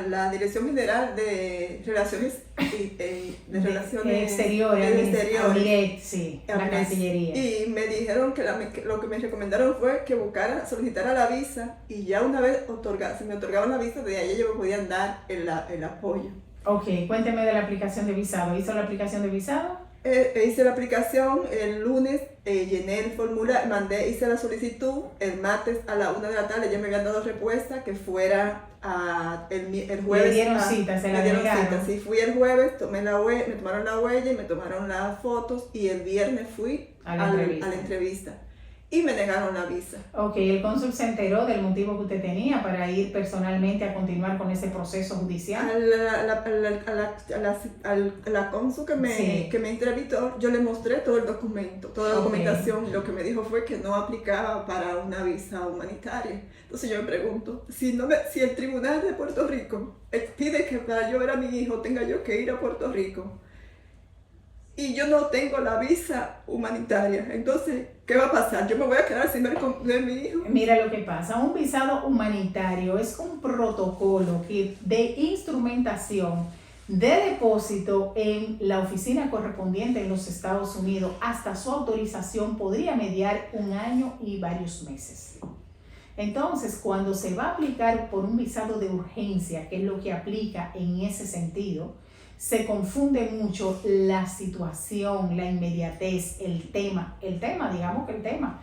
la Dirección General de Relaciones Exteriores, sí, la Cancillería. Y me dijeron que lo que me recomendaron fue que solicitara la visa y ya una vez si me otorgaban la visa, de ahí ellos me podían dar el apoyo. Ok, cuénteme de la aplicación de visado. ¿Hizo la aplicación de visado? Hice la aplicación el lunes, llené el formulario, hice la solicitud, el martes a la 1 de la tarde ya me habían dado respuesta que fuera el jueves. ¿Le dieron cita? ¿Se la dieron cita? Sí, fui el jueves, me tomaron la huella y me tomaron las fotos y el viernes fui a la entrevista. Y me negaron la visa. Ok, ¿el cónsul se enteró del motivo que usted tenía para ir personalmente a continuar con ese proceso judicial? A la cónsul que me entrevistó, yo le mostré todo el documento, toda la documentación. Lo que me dijo fue que no aplicaba para una visa humanitaria. Entonces yo me pregunto, si el tribunal de Puerto Rico pide que para yo ver a mi hijo tenga yo que ir a Puerto Rico, y yo no tengo la visa humanitaria, entonces, ¿qué va a pasar? ¿Yo me voy a quedar sin ver mi hijo? Mira lo que pasa, un visado humanitario es un protocolo de instrumentación de depósito en la oficina correspondiente en los Estados Unidos. Hasta su autorización podría mediar 1 año y varios meses. Entonces, cuando se va a aplicar por un visado de urgencia, que es lo que aplica en ese sentido, se confunde mucho la situación, la inmediatez, el tema, digamos que el tema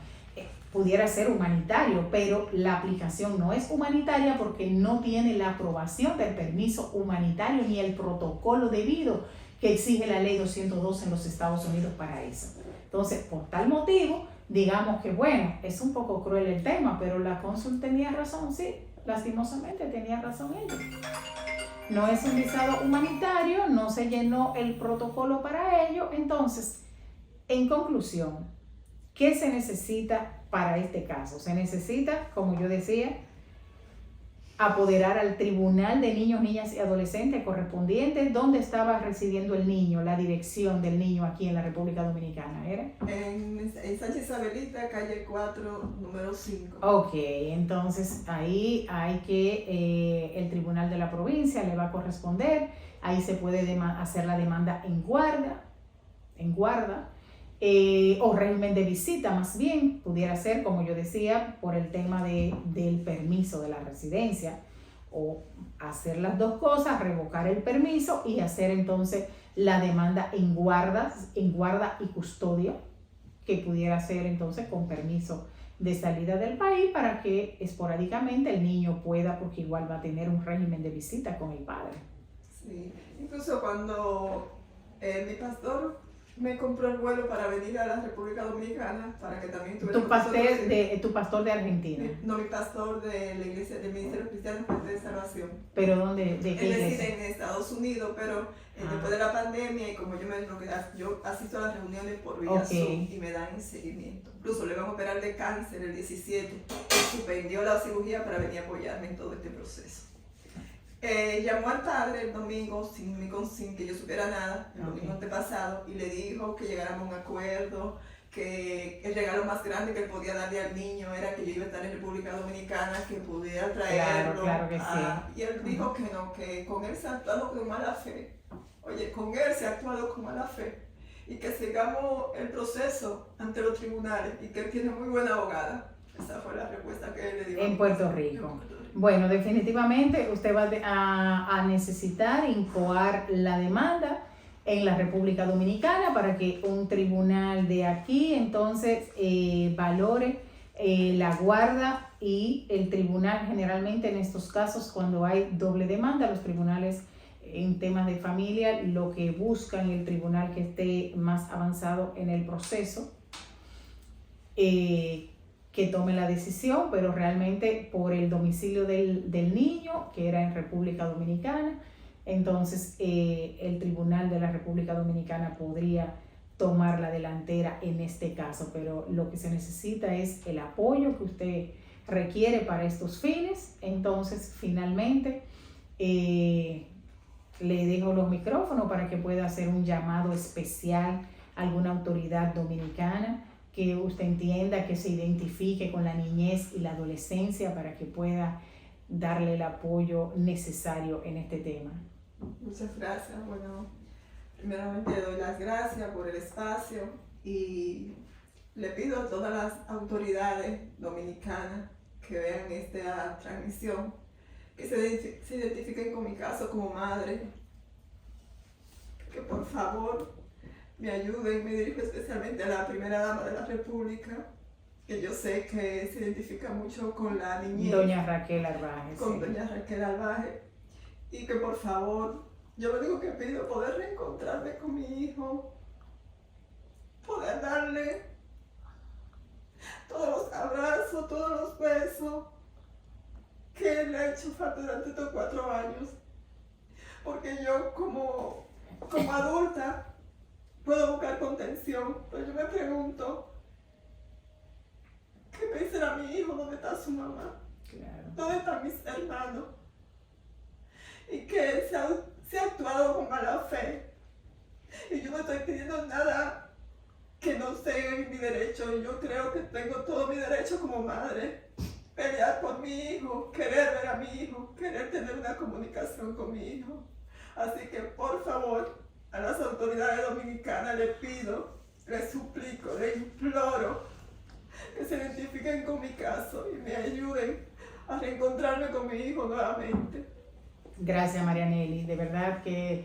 pudiera ser humanitario, pero la aplicación no es humanitaria porque no tiene la aprobación del permiso humanitario ni el protocolo debido que exige la ley 202 en los Estados Unidos para eso. Entonces, por tal motivo, digamos que bueno, es un poco cruel el tema, pero la cónsul tenía razón, sí, lastimosamente tenía razón ella. No es un visado humanitario, no se llenó el protocolo para ello. Entonces, en conclusión, ¿qué se necesita para este caso? Se necesita, como yo decía, apoderar al Tribunal de Niños, Niñas y Adolescentes correspondiente donde estaba residiendo el niño, la dirección del niño aquí en la República Dominicana, ¿era? En Sánchez Isabelita, calle 4, número 5. Ok, entonces ahí hay que, el Tribunal de la Provincia le va a corresponder, ahí se puede hacer la demanda en guarda, o régimen de visita más bien, pudiera ser, como yo decía, por el tema del permiso de la residencia, o hacer las dos cosas, revocar el permiso y hacer entonces la demanda en guarda y custodio, que pudiera ser entonces con permiso de salida del país para que esporádicamente el niño pueda, porque igual va a tener un régimen de visita con el padre. Sí, incluso cuando mi pastor me compró el vuelo para venir a la República Dominicana, para que también tuviera... Tu pastor de Argentina. No, mi pastor de la iglesia, del Ministerio Cristiano de Salvación. ¿Pero dónde? ¿De qué iglesia? Él reside en Estados Unidos, pero después de la pandemia, y como yo asisto a las reuniones por vía Zoom y me dan seguimiento. Incluso le van a operar de cáncer el 17. Suspendió la cirugía para venir a apoyarme en todo este proceso. Llamó al padre el domingo sin que yo supiera nada, el domingo antepasado, y le dijo que llegáramos a un acuerdo, que el regalo más grande que él podía darle al niño era que yo iba a estar en República Dominicana, que pudiera traerlo. Claro que sí. Y él dijo que no, que con él se ha actuado con mala fe. Oye, con él se ha actuado con mala fe. Y que sigamos el proceso ante los tribunales y que él tiene muy buena abogada. Esa fue la respuesta que él le dio. En Puerto Rico. Bueno, definitivamente usted va a necesitar incoar la demanda en la República Dominicana para que un tribunal de aquí entonces valore la guarda, y el tribunal generalmente en estos casos, cuando hay doble demanda, los tribunales en temas de familia lo que buscan, el tribunal que esté más avanzado en el proceso, que tome la decisión, pero realmente por el domicilio del niño, que era en República Dominicana, entonces el Tribunal de la República Dominicana podría tomar la delantera en este caso, pero lo que se necesita es el apoyo que usted requiere para estos fines. Entonces, finalmente, le dejo los micrófonos para que pueda hacer un llamado especial a alguna autoridad dominicana que usted entienda, que se identifique con la niñez y la adolescencia para que pueda darle el apoyo necesario en este tema. Muchas gracias. Bueno, primeramente doy las gracias por el espacio y le pido a todas las autoridades dominicanas que vean esta transmisión que se identifiquen con mi caso como madre, que por favor me ayuden. Me dirijo especialmente a la primera dama de la República, que yo sé que se identifica mucho con la niñez. Doña Raquel Arbaje. Con doña Raquel Arbaje. Y que por favor, yo lo único que pido es poder reencontrarme con mi hijo, poder darle todos los abrazos, todos los besos que él le ha hecho falta durante estos 4 años. Porque yo como adulta puedo buscar contención, pero yo me pregunto, ¿qué pensará mi hijo? ¿Dónde está su mamá? Claro. ¿Dónde están mis hermanos? Y que se ha actuado con mala fe. Y yo no estoy pidiendo nada que no sea mi derecho. Yo creo que tengo todo mi derecho como madre. Pelear por mi hijo, querer ver a mi hijo, querer tener una comunicación con mi hijo. Así que por favor, a las autoridades dominicanas les pido, les suplico, les imploro que se identifiquen con mi caso y me ayuden a reencontrarme con mi hijo nuevamente. Gracias, Marianelli. De verdad que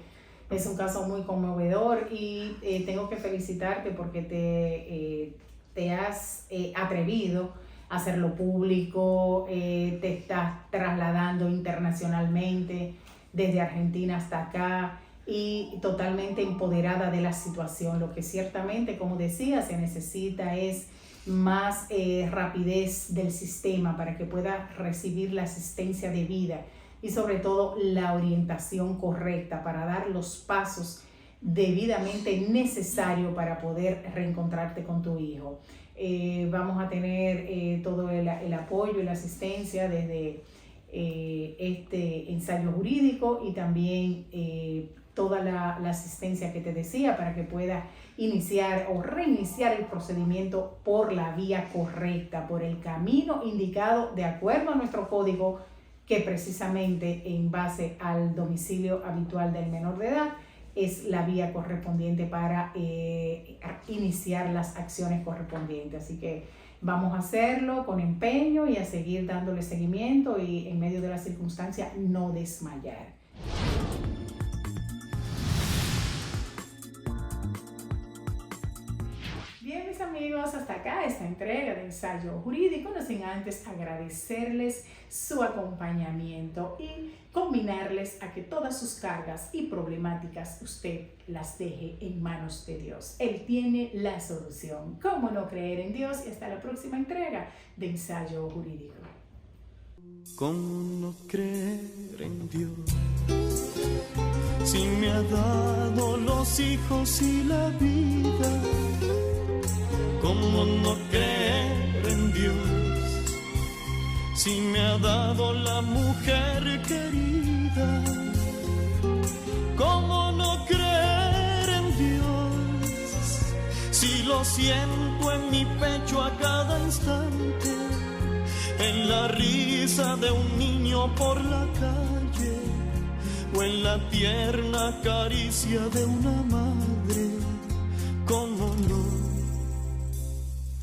es un caso muy conmovedor y tengo que felicitarte porque te has atrevido a hacerlo público, te estás trasladando internacionalmente desde Argentina hasta acá y totalmente empoderada de la situación. Lo que ciertamente, como decía, se necesita es más rapidez del sistema para que pueda recibir la asistencia debida y sobre todo la orientación correcta para dar los pasos debidamente necesarios para poder reencontrarte con tu hijo. Vamos a tener todo el apoyo y la asistencia desde este ensayo jurídico y también toda la asistencia que te decía para que pueda iniciar o reiniciar el procedimiento por la vía correcta, por el camino indicado de acuerdo a nuestro código, que precisamente en base al domicilio habitual del menor de edad es la vía correspondiente para iniciar las acciones correspondientes. Así que vamos a hacerlo con empeño y a seguir dándole seguimiento y en medio de las circunstancias no desmayar. Bien, mis amigos, hasta acá esta entrega de Ensayo Jurídico, no sin antes agradecerles su acompañamiento y combinarles a que todas sus cargas y problemáticas usted las deje en manos de Dios. Él tiene la solución. ¿Cómo no creer en Dios? Y hasta la próxima entrega de Ensayo Jurídico. ¿Cómo no creer en Dios? Si me ha dado los hijos y la vida, ¿cómo no creer en Dios? Si me ha dado la mujer querida, ¿cómo no creer en Dios? Si lo siento en mi pecho a cada instante, en la risa de un niño por la calle, o en la tierna caricia de una madre, ¿cómo no